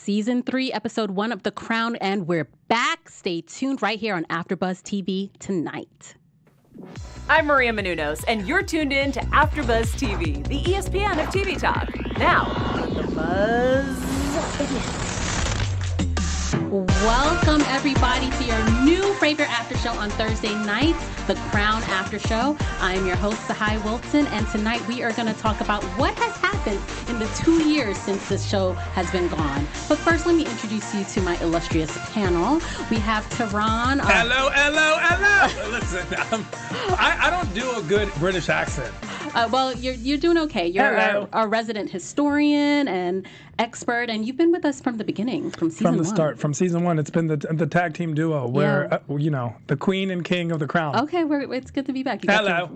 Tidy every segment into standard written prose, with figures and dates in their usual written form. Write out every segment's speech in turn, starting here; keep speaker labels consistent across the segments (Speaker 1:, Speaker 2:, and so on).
Speaker 1: Season 3, Episode 1 of The Crown, and we're back. Stay tuned right here on AfterBuzz TV tonight.
Speaker 2: I'm Maria Menounos, and you're tuned in to AfterBuzz TV, the ESPN of TV talk. Now, the buzz begins.
Speaker 1: Welcome, everybody, to your new favorite after show on Thursday nights, The Crown After Show. I'm your host, Tsahai Wilson, and tonight we are going to talk about what has happened in the 2 years since this show has been gone. But first, let me introduce you to my illustrious panel. We have Tehran.
Speaker 3: Hello. Listen, I don't do a good British accent.
Speaker 1: Well, you're doing okay. You're our resident historian and expert, and you've been with us from the beginning, from season 1.
Speaker 3: From the start, from season 1, it's been the tag team duo where, the queen and king of the crown.
Speaker 1: Okay, it's good to be back.
Speaker 3: Hello.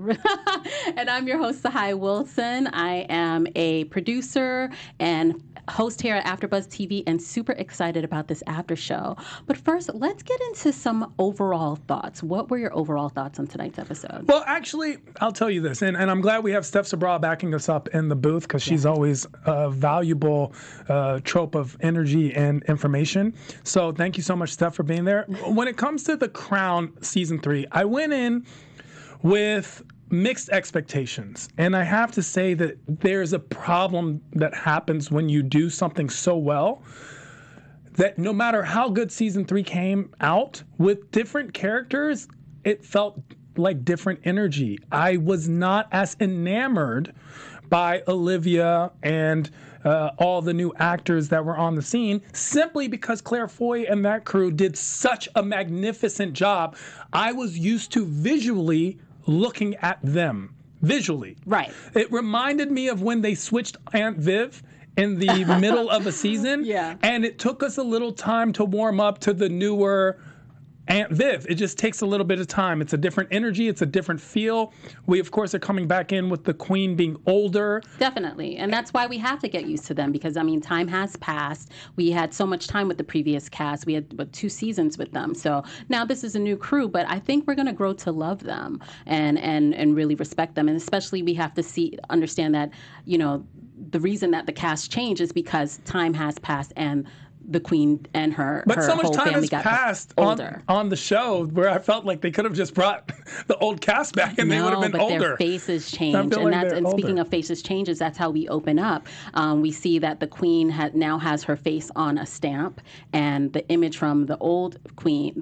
Speaker 1: And I'm your host, Tsahai Wilson. I am a producer and host here at AfterBuzz TV and super excited about this after show. But first, let's get into some overall thoughts. What were your overall thoughts on tonight's episode?
Speaker 3: Well, actually, I'll tell you this, and I'm glad we have Steph Sabra backing us up in the booth because she's always a valuable trope of energy and information. So thank you so much, Steph, for being there. When it comes to The Crown Season 3, I went in with mixed expectations. And I have to say that there's a problem that happens when you do something so well that no matter how good season 3 came out, with different characters, it felt like different energy. I was not as enamored by Olivia and all the new actors that were on the scene, simply because Claire Foy and that crew did such a magnificent job. I was used to visually looking at them visually.
Speaker 1: Right.
Speaker 3: It reminded me of when they switched Aunt Viv in the middle of a season.
Speaker 1: Yeah.
Speaker 3: And it took us a little time to warm up to the newer Aunt Viv. It just takes a little bit of time. It's a different energy. It's a different feel. We, of course, are coming back in with the queen being older.
Speaker 1: Definitely. And that's why we have to get used to them because, time has passed. We had so much time with the previous cast. We had 2 seasons with them. So now this is a new crew, but I think we're going to grow to love them and really respect them. And especially we have to understand that, the reason that the cast changed is because time has passed and the queen and her
Speaker 3: so much
Speaker 1: whole
Speaker 3: time
Speaker 1: family
Speaker 3: has
Speaker 1: got
Speaker 3: passed
Speaker 1: older.
Speaker 3: On the show where I felt like they could have just brought the old cast back and they would have been older.
Speaker 1: Their faces change. And speaking of faces changes, that's how we open up. We see that the queen now has her face on a stamp, and the image from the old queen,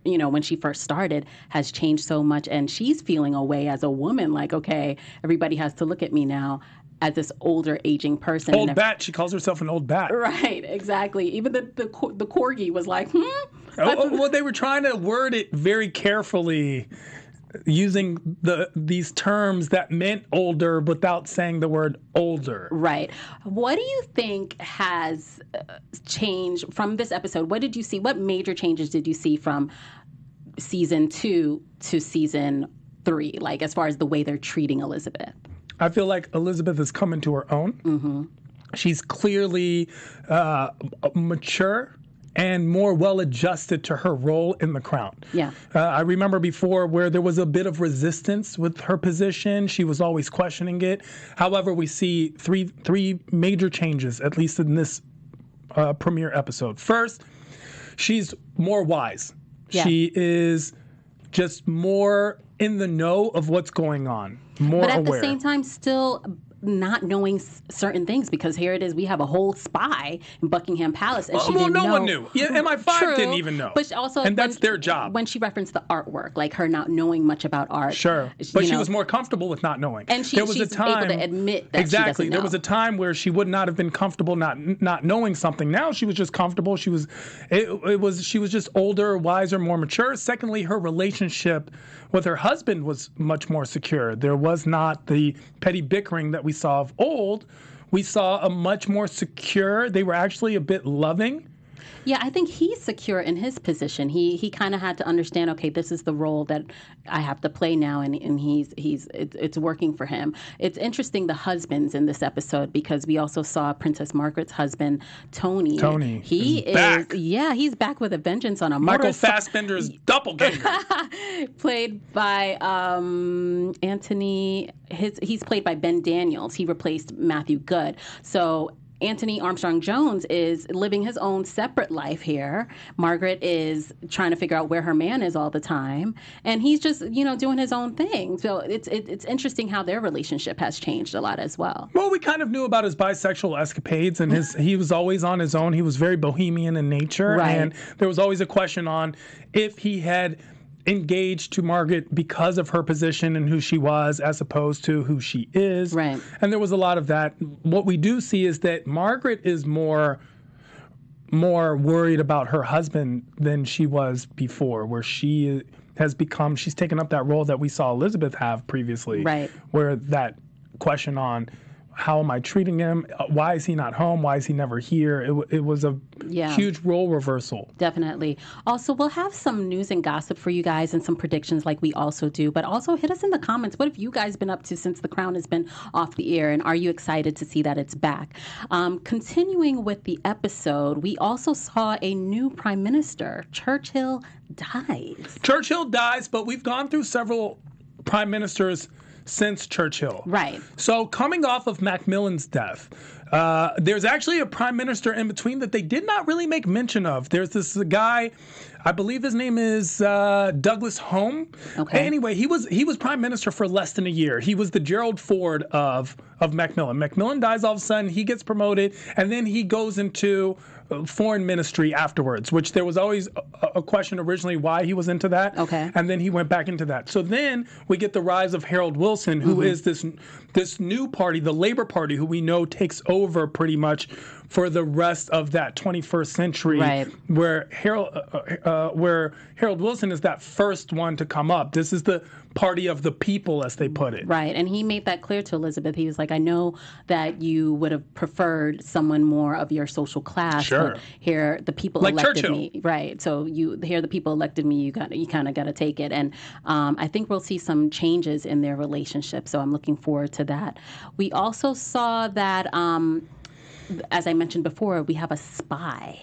Speaker 1: when she first started, has changed so much, and she's feeling a way as a woman, like, okay, everybody has to look at me now as this older, aging person.
Speaker 3: Old bat. She calls herself an old bat.
Speaker 1: Right, exactly. Even the corgi was like,
Speaker 3: Well, they were trying to word it very carefully, using these terms that meant older without saying the word older.
Speaker 1: Right. What do you think has changed from this episode? What did you see? What major changes did you see from season 2 to season 3, like as far as the way they're treating Elizabeth?
Speaker 3: I feel like Elizabeth has come into her own. Mm-hmm. She's clearly mature and more well-adjusted to her role in the crown.
Speaker 1: Yeah.
Speaker 3: I remember before where there was a bit of resistance with her position. She was always questioning it. However, we see three major changes, at least in this premiere episode. First, she's more wise. Yeah. She is just more in the know of what's going on, more aware.
Speaker 1: But at the same time, still not knowing certain things, because here it is, we have a whole spy in Buckingham Palace, and she didn't know.
Speaker 3: No one knew. Yeah, MI5 didn't even know.
Speaker 1: But also,
Speaker 3: and that's their job.
Speaker 1: When she referenced the artwork, like her not knowing much about art.
Speaker 3: Sure, but she was more comfortable with not knowing.
Speaker 1: And she's able to admit that
Speaker 3: exactly.
Speaker 1: She doesn't know.
Speaker 3: There was a time where she would not have been comfortable not knowing something. Now she was just comfortable. She was just older, wiser, more mature. Secondly, her relationship with her husband was much more secure. There was not the petty bickering that we saw of old. We saw a much more secure, they were actually a bit loving.
Speaker 1: Yeah, I think he's secure in his position. He kind of had to understand, okay, this is the role that I have to play now, and it's working for him. It's interesting, the husbands in this episode, because we also saw Princess Margaret's husband, Tony. He is
Speaker 3: back.
Speaker 1: Yeah, he's back with a vengeance on a
Speaker 3: Michael Fassbender's doppelganger.
Speaker 1: Played by Anthony. He's played by Ben Daniels. He replaced Matthew Good. So Anthony Armstrong-Jones is living his own separate life here. Margaret is trying to figure out where her man is all the time, and he's just, doing his own thing. So it's interesting how their relationship has changed a lot as well.
Speaker 3: Well, we kind of knew about his bisexual escapades, and he was always on his own. He was very bohemian in nature,
Speaker 1: Right.
Speaker 3: and there was always a question on if he had engaged to Margaret because of her position and who she was as opposed to who she is.
Speaker 1: Right.
Speaker 3: And there was a lot of that. What we do see is that Margaret is more worried about her husband than she was before, where she's taken up that role that we saw Elizabeth have previously.
Speaker 1: Right.
Speaker 3: Where that question on how am I treating him? Why is he not home? Why is he never here? It was a huge role reversal.
Speaker 1: Definitely. Also, we'll have some news and gossip for you guys and some predictions like we also do. But also hit us in the comments. What have you guys been up to since The Crown has been off the air? And are you excited to see that it's back? Continuing with the episode, we also saw a new prime minister. Churchill dies.
Speaker 3: Churchill dies, but we've gone through several prime ministers since Churchill.
Speaker 1: Right.
Speaker 3: So coming off of Macmillan's death, there's actually a prime minister in between that they did not really make mention of. There's this guy, I believe his name is Douglas Home.
Speaker 1: Okay.
Speaker 3: Anyway, he was prime minister for less than a year. He was the Gerald Ford of Macmillan. Macmillan dies all of a sudden, he gets promoted, and then he goes into foreign ministry afterwards, which there was always a question originally why he was into that.
Speaker 1: Okay.
Speaker 3: And then he went back into that. So then we get the rise of Harold Wilson, who is this new party, the Labour Party, who we know takes over pretty much for the rest of that 21st century,
Speaker 1: Right.
Speaker 3: where Harold Wilson is that first one to come up. This is the party of the people, as they put it.
Speaker 1: Right. And he made that clear to Elizabeth. He was like, I know that you would have preferred someone more of your social class.
Speaker 3: Sure.
Speaker 1: But here, the people
Speaker 3: Like
Speaker 1: elected
Speaker 3: Churchill.
Speaker 1: me. Right. So the people elected me, you kind of got to take it. And I think we'll see some changes in their relationship. So I'm looking forward to that. We also saw that, as I mentioned before, we have a spy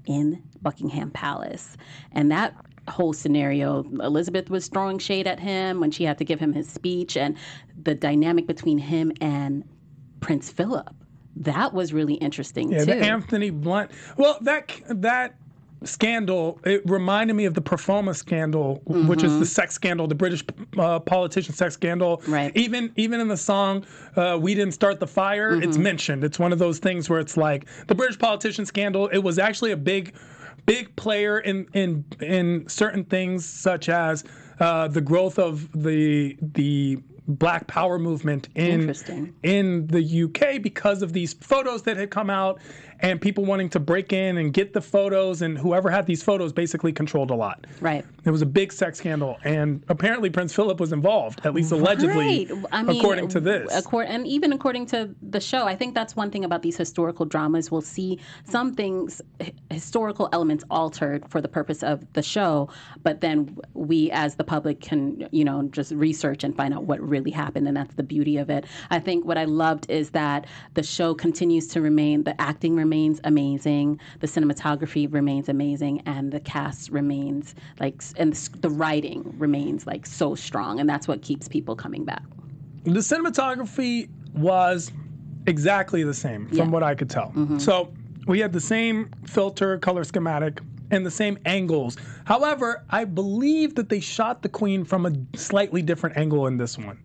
Speaker 1: in Buckingham Palace. And that whole scenario, Elizabeth was throwing shade at him when she had to give him his speech, and the dynamic between him and Prince Philip, that was really interesting too.
Speaker 3: The Anthony Blunt. Well, that scandal, it reminded me of the Profoma scandal, which is the sex scandal, the British politician sex scandal.
Speaker 1: Right.
Speaker 3: Even in the song "We Didn't Start the Fire," it's mentioned. It's one of those things where it's like the British politician scandal. It was actually a big player in certain things, such as the growth of the Black Power movement in the UK because of these photos that had come out and people wanting to break in and get the photos, and whoever had these photos basically controlled a lot.
Speaker 1: Right.
Speaker 3: It was a big sex scandal, and apparently Prince Philip was involved, at least allegedly,
Speaker 1: Right. I mean,
Speaker 3: according to this.
Speaker 1: And even according to the show, I think that's one thing about these historical dramas. We'll see some things, historical elements altered for the purpose of the show, but then we as the public can, just research and find out what really happened, and that's the beauty of it. I think what I loved is that the show continues to remain, the acting remains amazing, the cinematography remains amazing, and the cast remains and the writing remains so strong, and that's what keeps people coming back.
Speaker 3: The cinematography was exactly the same from what I could tell. So we had the same filter, color schematic, and the same angles. However, I believe that they shot the Queen from a slightly different angle in this one.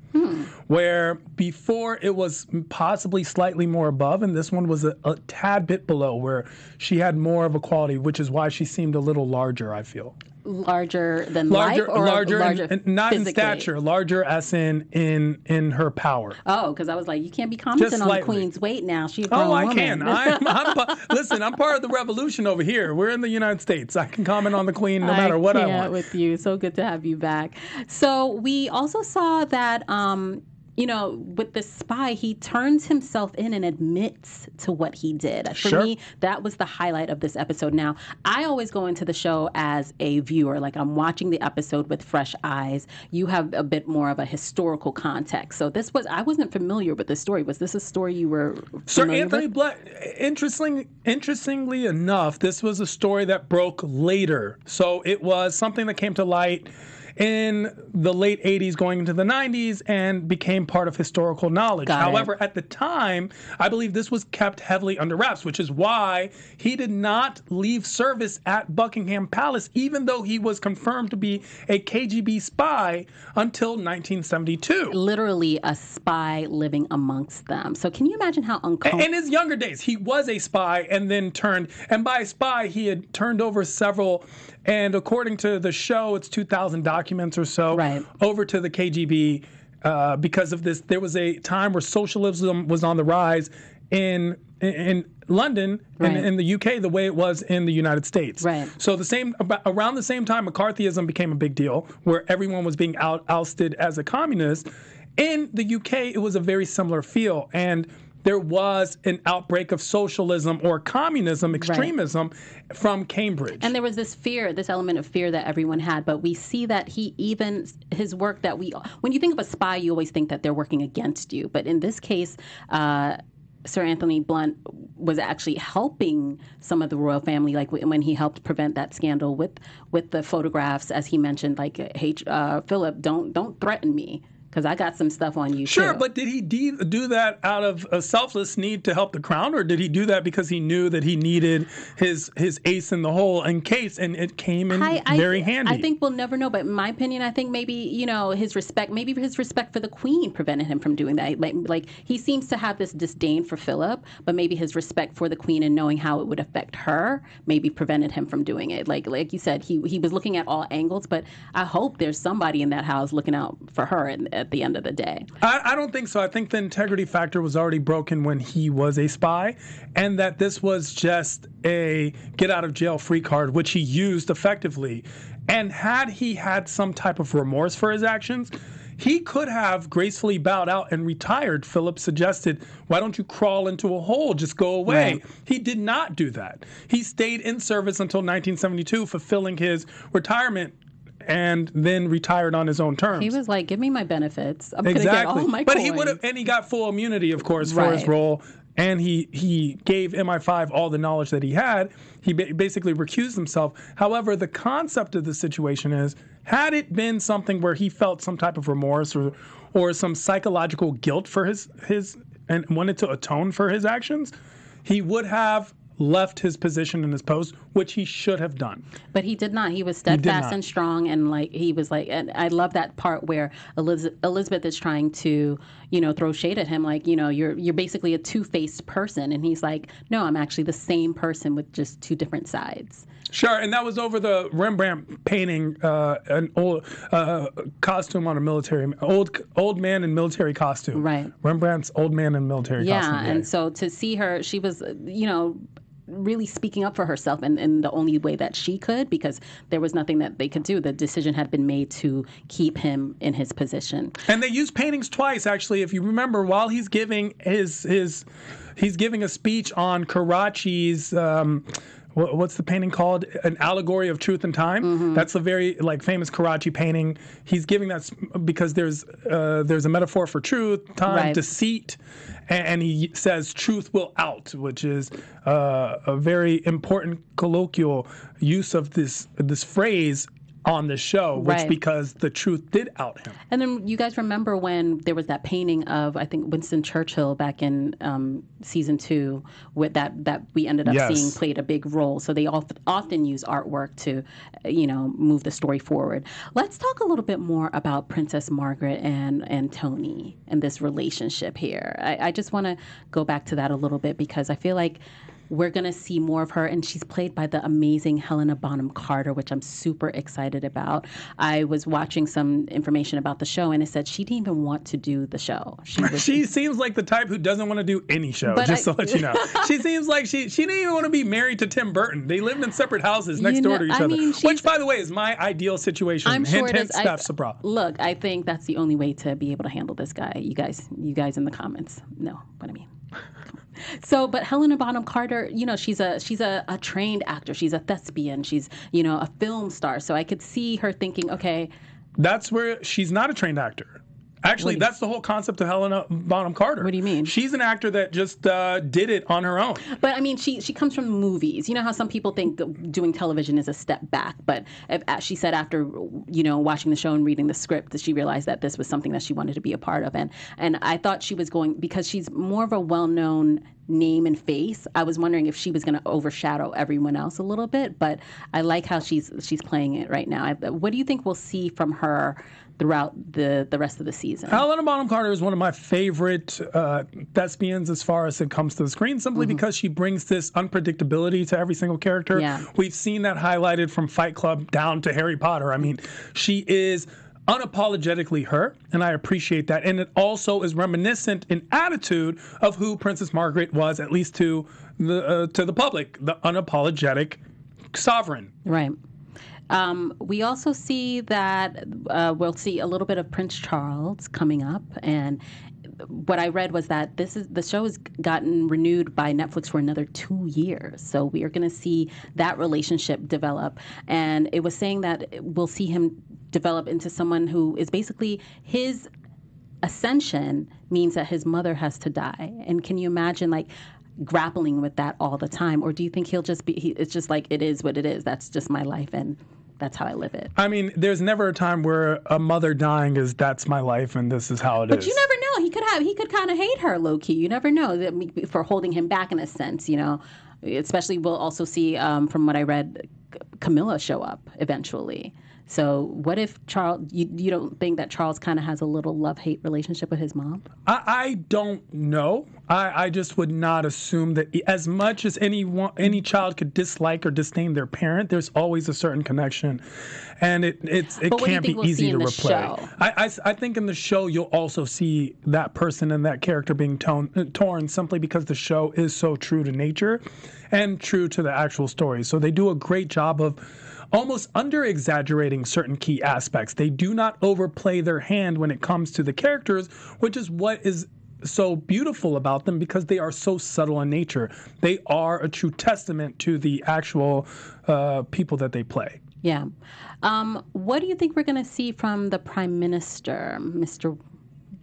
Speaker 3: Where before it was possibly slightly more above, and this one was a tad bit below, where she had more of a quality, which is why she seemed a little larger, I feel.
Speaker 1: Larger than life, or larger
Speaker 3: and not
Speaker 1: physically?
Speaker 3: In stature, larger as in her power.
Speaker 1: Oh, because I was like, you can't be commenting on the Queen's weight now. She's a grown woman.
Speaker 3: I can. Listen, I'm part of the revolution over here. We're in the United States. I can comment on the Queen no matter what I want.
Speaker 1: With you. So good to have you back. So we also saw that with the spy, he turns himself in and admits to what he did. For me, that was the highlight of this episode. Now, I always go into the show as a viewer, like I'm watching the episode with fresh eyes. You have a bit more of a historical context. So I wasn't familiar with this story. Was this a story you were familiar
Speaker 3: Sir Anthony
Speaker 1: with?
Speaker 3: Black, interestingly enough, this was a story that broke later. So it was something that came to light in the late 80s going into the 90s and became part of historical knowledge. However, at the time, I believe this was kept heavily under wraps, which is why he did not leave service at Buckingham Palace, even though he was confirmed to be a KGB spy until 1972.
Speaker 1: Literally a spy living amongst them. So can you imagine how uncomfortable...
Speaker 3: In his younger days, he was a spy and then turned, and by spy, he had turned over several, and according to the show, it's 2,000 documents or so, over to the KGB because of this. There was a time where socialism was on the rise in London and in the UK the way it was in the United States. So around the same time, McCarthyism became a big deal, where everyone was being ousted as a communist. In the UK, it was a very similar feel, and there was an outbreak of socialism or communism, extremism from Cambridge.
Speaker 1: And there was this fear, this element of fear that everyone had. But we see that his work that when you think of a spy, you always think that they're working against you. But in this case, Sir Anthony Blunt was actually helping some of the royal family, like when he helped prevent that scandal with the photographs, as he mentioned, like, hey, Philip, don't threaten me, because I got some stuff on you,
Speaker 3: Sure,
Speaker 1: too.
Speaker 3: but did he do that out of a selfless need to help the crown, or did he do that because he knew that he needed his ace in the hole in case, and it came in very handy?
Speaker 1: I think we'll never know, but in my opinion, I think maybe, his respect for the Queen prevented him from doing that. Like he seems to have this disdain for Philip, but maybe his respect for the Queen and knowing how it would affect her maybe prevented him from doing it. Like you said, he was looking at all angles, but I hope there's somebody in that house looking out for her at the end of the day.
Speaker 3: I don't think so. I think the integrity factor was already broken when he was a spy, and that this was just a get-out-of-jail-free card, which he used effectively. And had he had some type of remorse for his actions, he could have gracefully bowed out and retired. Philip suggested, why don't you crawl into a hole, just go away. He did not do that. He stayed in service until 1972, fulfilling his retirement, and then retired on his own terms.
Speaker 1: He was like, give me my benefits. I'm going to get all my
Speaker 3: But
Speaker 1: coins.
Speaker 3: He got full immunity, of course, for his role. And he gave MI5 all the knowledge that he had. He basically recused himself. However, the concept of the situation is, had it been something where he felt some type of remorse or some psychological guilt for his and wanted to atone for his actions, he would have left his position in his post, which he should have done.
Speaker 1: But he did not. He was steadfast and strong, and and I love that part where Elizabeth is trying to, throw shade at him, like, you're basically a two-faced person, and he's like, no, I'm actually the same person with just two different sides.
Speaker 3: Sure, and that was over the Rembrandt painting, an old costume on a military, old man in military costume.
Speaker 1: Right.
Speaker 3: Rembrandt's old man in military costume.
Speaker 1: Yeah, and so to see her, she was, really speaking up for herself in the only way that she could, because there was nothing that they could do. The decision had been made to keep him in his position.
Speaker 3: And they used paintings twice, actually. If you remember, while he's giving he's giving a speech on Karachi's what's the painting called? An Allegory of Truth and Time. Mm-hmm. That's a very famous Karachi painting. He's giving that because there's a metaphor for truth, time, deceit, and he says truth will out, which is a very important colloquial use of this phrase on the show, which because the truth did out him.
Speaker 1: And then you guys remember when there was that painting of, I think, Winston Churchill back in season 2, with that we ended up seeing played a big role. So they often use artwork to, move the story forward. Let's talk a little bit more about Princess Margaret and Tony and this relationship here. I just want to go back to that a little bit, because I feel like we're going to see more of her, and she's played by the amazing Helena Bonham Carter, which I'm super excited about. I was watching some information about the show, and it said she didn't even want to do the show.
Speaker 3: She seems like the type who doesn't want to do any show, to let you know. She seems like she didn't even want to be married to Tim Burton. They lived in separate houses next door to each other, which, by the way, is my ideal situation.
Speaker 1: I'm sure
Speaker 3: hint,
Speaker 1: it is.
Speaker 3: Steph Sabra.
Speaker 1: Look, I think that's the only way to be able to handle this guy. You guys in the comments know what I mean. So, but Helena Bonham Carter, she's a trained actor. She's a thespian. She's, a film star. So I could see her thinking, okay.
Speaker 3: That's where she's not a trained actor. Actually, that's the whole concept of Helena Bonham Carter.
Speaker 1: What do you mean?
Speaker 3: She's an actor that just did it on her own.
Speaker 1: But I mean, she comes from movies. You know how some people think doing television is a step back. But she said after watching the show and reading the script that she realized that this was something that she wanted to be a part of. And I thought she was going, because she's more of a well-known name and face. I was wondering if she was going to overshadow everyone else a little bit. But I like how she's playing it right now. What do you think we'll see from her throughout the rest of the season?
Speaker 3: Helena Bonham Carter is one of my favorite thespians as far as it comes to the screen, simply because she brings this unpredictability to every single character.
Speaker 1: Yeah.
Speaker 3: We've seen that highlighted from Fight Club down to Harry Potter. I mean, she is unapologetically her, and I appreciate that. And it also is reminiscent in attitude of who Princess Margaret was, at least to the public, the unapologetic sovereign.
Speaker 1: Right. We also see that we'll see a little bit of Prince Charles coming up, and what I read was that the show has gotten renewed by Netflix for another 2 years. So we are going to see that relationship develop, and it was saying that we'll see him develop into someone who is basically his ascension means that his mother has to die. And can you imagine grappling with that all the time? Or do you think he'll just be, it's just like, it is what it is. That's just my life, and that's how I live it.
Speaker 3: I mean, there's never a time where a mother dying is, that's my life and this is how it is.
Speaker 1: But you never know. He could kind of hate her low key. You never know for holding him back in a sense, Especially we'll also see, from what I read, Camilla show up eventually. So what if Charles, you don't think that Charles kind of has a little love-hate relationship with his mom?
Speaker 3: I don't know. I just would not assume that as much as any child could dislike or disdain their parent, there's always a certain connection. And it can't be easy to replay. I think in the show you'll also see that person and that character being torn simply because the show is so true to nature and true to the actual story. So they do a great job of almost under-exaggerating certain key aspects. They do not overplay their hand when it comes to the characters, which is what is so beautiful about them, because they are so subtle in nature. They are a true testament to the actual people that they play.
Speaker 1: Yeah. What do you think we're going to see from the Prime Minister,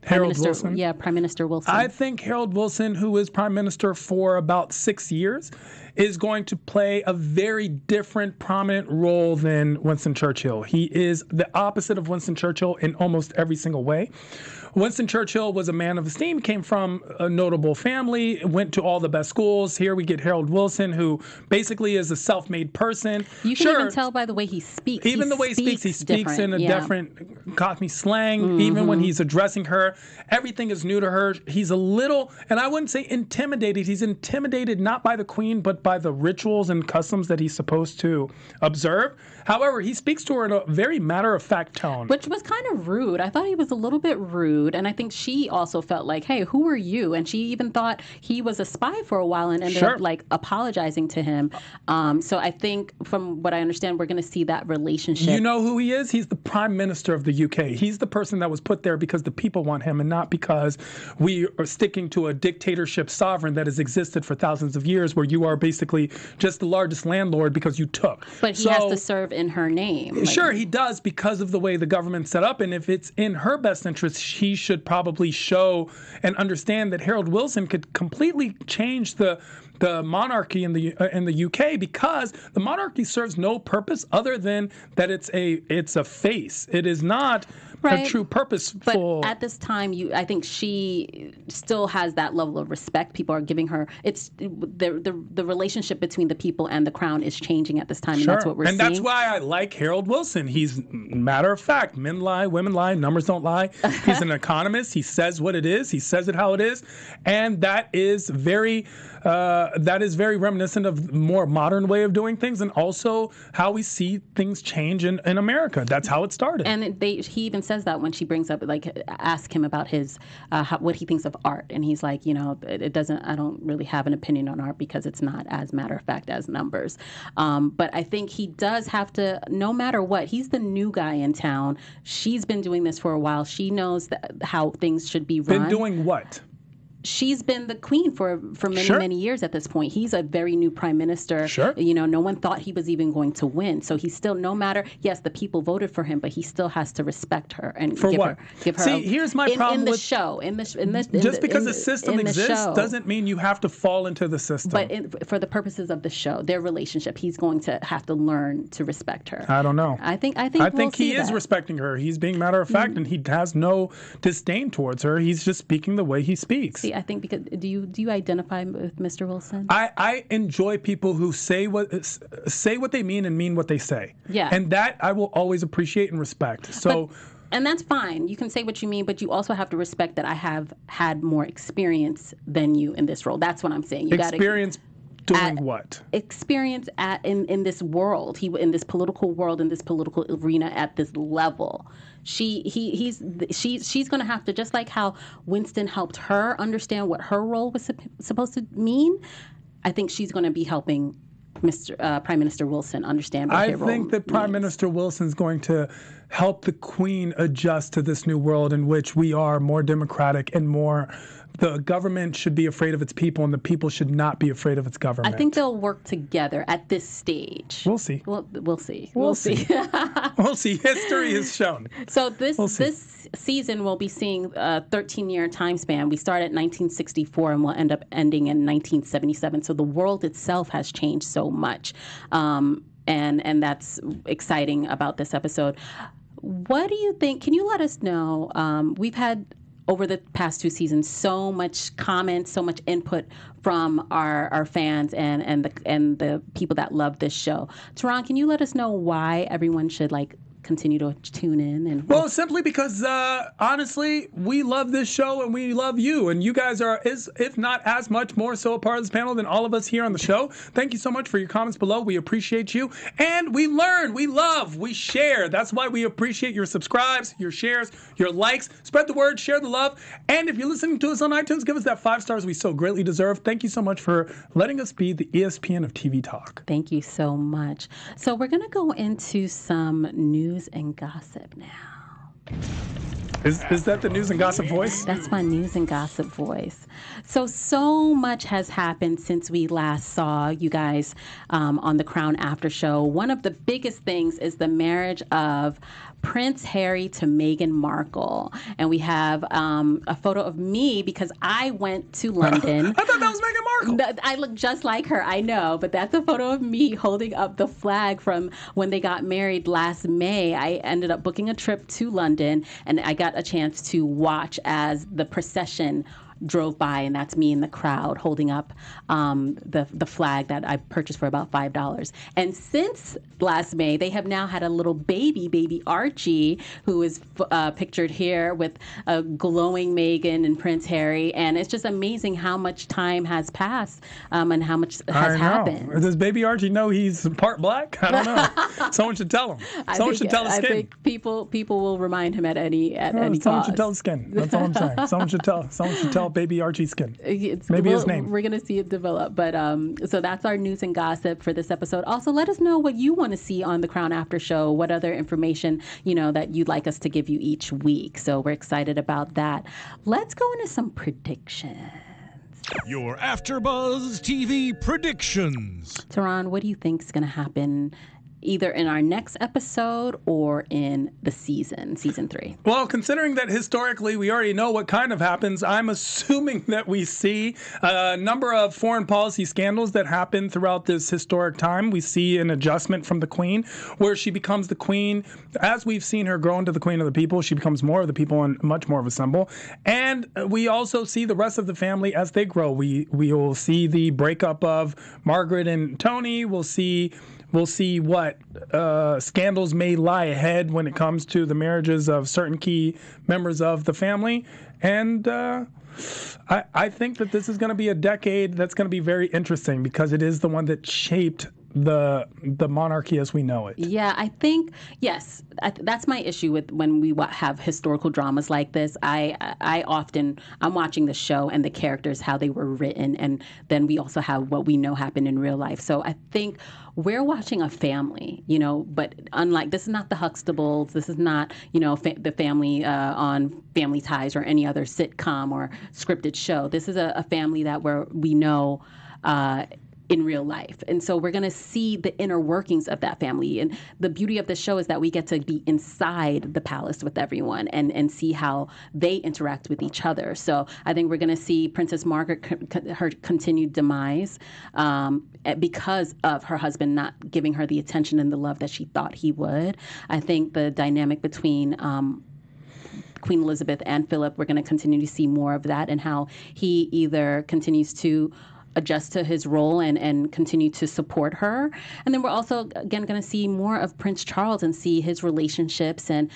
Speaker 3: Harold Wilson?
Speaker 1: Yeah, Prime Minister Wilson.
Speaker 3: I think Harold Wilson, who is Prime Minister for about 6 years, is going to play a very different, prominent role than Winston Churchill. He is the opposite of Winston Churchill in almost every single way. Winston Churchill was a man of esteem, came from a notable family, went to all the best schools. Here we get Harold Wilson, who basically is a self-made person.
Speaker 1: You can even tell by the way he speaks.
Speaker 3: Even the way he speaks in a different Cockney slang. Even when he's addressing her, everything is new to her. He's a little, and I wouldn't say intimidated. He's intimidated not by the Queen, but by the rituals and customs that he's supposed to observe. However, he speaks to her in a very matter-of-fact tone.
Speaker 1: Which was kind of rude. I thought he was a little bit rude. And I think she also felt like, hey, who are you? And she even thought he was a spy for a while and ended up apologizing to him. So I think from what I understand, we're going to see that relationship.
Speaker 3: You know who he is? He's the Prime Minister of the UK. He's the person that was put there because the people want him and not because we are sticking to a dictatorship sovereign that has existed for thousands of years, where you are basically just the largest landlord because you took.
Speaker 1: But he has to serve in her name.
Speaker 3: Sure, he does, because of the way the government's set up. And if it's in her best interest, she should probably show and understand that Harold Wilson could completely change the monarchy in the UK, because the monarchy serves no purpose other than that it's a face. It is not a true purposeful.
Speaker 1: But at this time, I think she still has that level of respect. People are giving her. It's the relationship between the people and the crown is changing at this time, and that's what we're seeing.
Speaker 3: And that's why I like Harold Wilson. He's matter of fact. Men lie, women lie, numbers don't lie. He's an economist. He says what it is. He says it how it is, and that is very reminiscent of more modern way of doing things, and also how we see things change in America. That's how it started.
Speaker 1: And he even says that when she brings up, ask him about his what he thinks of art, and he's like, it doesn't. I don't really have an opinion on art because it's not as matter of fact as numbers. But I think he does have to, no matter what. He's the new guy in town. She's been doing this for a while. She knows how things should be run.
Speaker 3: Been doing what?
Speaker 1: she's been the queen for many years at this point. He's a very new prime minister.
Speaker 3: Sure.
Speaker 1: No one thought he was even going to win. So he's still, no matter, yes, the people voted for him, but he still has to respect her and give her.
Speaker 3: See, here's my problem
Speaker 1: with
Speaker 3: just because the system exists doesn't mean you have to fall into the system.
Speaker 1: But for the purposes of the show, their relationship, he's going to have to learn to respect her.
Speaker 3: I don't know.
Speaker 1: I think
Speaker 3: he is respecting her. He's being matter of fact, and he has no disdain towards her. He's just speaking the way he speaks.
Speaker 1: See, I think because do you identify with Mr. Wilson?
Speaker 3: I enjoy people who say what they mean and mean what they say.
Speaker 1: Yeah.
Speaker 3: And that I will always appreciate and respect. So.
Speaker 1: And that's fine. You can say what you mean, but you also have to respect that I have had more experience than you in this role. That's what I'm saying.
Speaker 3: Experience doing what? Experience
Speaker 1: in this world. In this political world, in this political arena, at this level. She's going to have to, just like how Winston helped her understand what her role was supposed to mean. I think she's going to be helping Prime Minister Wilson understand what her role
Speaker 3: I think that Prime Minister Wilson's going to help the Queen adjust to this new world in which we are more democratic and more. The government should be afraid of its people, and the people should not be afraid of its government.
Speaker 1: I think they'll work together at this stage.
Speaker 3: We'll see.
Speaker 1: We'll see.
Speaker 3: We'll see. We'll see. History has shown.
Speaker 1: So this season we'll be seeing a 13-year time span. We start at 1964 and we'll end up ending in 1977. So the world itself has changed so much, and that's exciting about this episode. What do you think? Can you let us know? We've had, over the past 2 seasons, so much comments, so much input from our fans and the people that love this show. Tehran, can you let us know why everyone should continue to tune in?
Speaker 3: Well, simply because honestly, we love this show and we love you, and you guys are, if not as much more so, a part of this panel than all of us here on the show. Thank you so much for your comments below. We appreciate you, and we learn, we love, we share. That's why we appreciate your subscribes, your shares, your likes. Spread the word, share the love, and if you're listening to us on iTunes, give us that 5 stars we so greatly deserve. Thank you so much for letting us be the ESPN of TV talk.
Speaker 1: Thank you so much. So we're going to go into some news and gossip now.
Speaker 3: Is that the news and gossip voice?
Speaker 1: That's my news and gossip voice. So much has happened since we last saw you guys on the Crown After Show. One of the biggest things is the marriage of Prince Harry to Meghan Markle. And we have a photo of me because I went to London.
Speaker 3: I thought that was Meghan Markle.
Speaker 1: I look just like her, I know, but that's a photo of me holding up the flag from when they got married last May. I ended up booking a trip to London, and I got a chance to watch as the procession drove by, and that's me in the crowd holding up the flag that I purchased for about $5. And since last May, they have now had a little baby Archie, who is pictured here with a glowing Meghan and Prince Harry. And it's just amazing how much time has passed and how much has happened.
Speaker 3: Does baby Archie know he's part black? I don't know. Someone should tell him. Someone should tell his skin.
Speaker 1: I think people will remind him at any
Speaker 3: Someone
Speaker 1: cost.
Speaker 3: should tell his skin. That's all I'm saying. Someone should tell baby Archie's skin. Maybe his name.
Speaker 1: We're going to see it develop. But so that's our news and gossip for this episode. Also, let us know what you want to see on the Crown After Show. What other information, that you'd like us to give you each week. So we're excited about that. Let's go into some predictions.
Speaker 4: Your AfterBuzz TV predictions.
Speaker 1: Tehran, what do you think is going to happen either in our next episode or in the season 3?
Speaker 3: Well, considering that historically we already know what kind of happens, I'm assuming that we see a number of foreign policy scandals that happen throughout this historic time. We see an adjustment from the Queen, where she becomes the Queen. As we've seen her grow into the Queen of the people, she becomes more of the people and much more of a symbol. And we also see the rest of the family as they grow. We will see the breakup of Margaret and Tony. We'll see what scandals may lie ahead when it comes to the marriages of certain key members of the family. And I think that this is going to be a decade that's going to be very interesting because it is the one that shaped the monarchy as we know it.
Speaker 1: Yeah, I think, yes, that's my issue with when we have historical dramas like this. I'm watching the show and the characters, how they were written, and then we also have what we know happened in real life. So I think we're watching a family, but unlike, this is not the Huxtables, this is not, the family on Family Ties or any other sitcom or scripted show. This is a family that we know in real life. And so we're going to see the inner workings of that family. And the beauty of the show is that we get to be inside the palace with everyone and see how they interact with each other. So I think we're going to see Princess Margaret, her continued demise because of her husband not giving her the attention and the love that she thought he would. I think the dynamic between Queen Elizabeth and Philip, we're going to continue to see more of that, and how he either continues to adjust to his role and continue to support her. And then we're also, again, going to see more of Prince Charles and see his relationships, and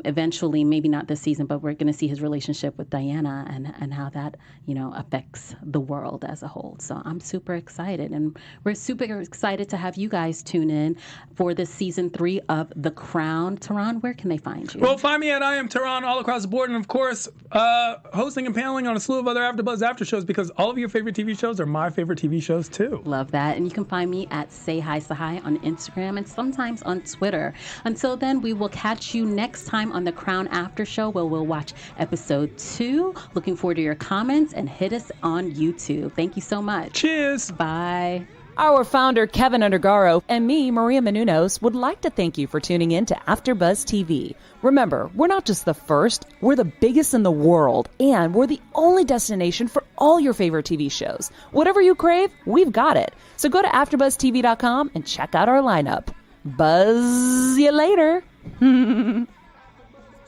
Speaker 1: eventually, maybe not this season, but we're going to see his relationship with Diana and how that, affects the world as a whole. So I'm super excited, and we're super excited to have you guys tune in for this season 3 of The Crown. Tehran, where can they find you?
Speaker 3: Well, find me at I Am Tehran all across the board, and of course, hosting and paneling on a slew of other AfterBuzz after shows, because all of your favorite TV shows are my favorite TV shows too.
Speaker 1: Love that. And you can find me at Say Hi Tsahai on Instagram and sometimes on Twitter. Until then, we will catch you next time on The Crown After Show, where we'll watch episode 2. Looking forward to your comments, and hit us on YouTube. Thank you so much.
Speaker 3: Cheers.
Speaker 1: Bye.
Speaker 2: Our founder, Keven Undergaro, and me, Maria Menounos, would like to thank you for tuning in to AfterBuzz TV. Remember, we're not just the first, we're the biggest in the world, and we're the only destination for all your favorite TV shows. Whatever you crave, we've got it. So go to AfterBuzzTV.com and check out our lineup. Buzz you later.
Speaker 5: The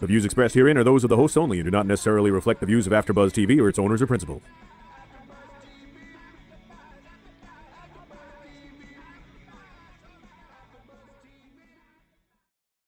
Speaker 5: views expressed herein are those of the hosts only and do not necessarily reflect the views of AfterBuzz TV or its owners or principals.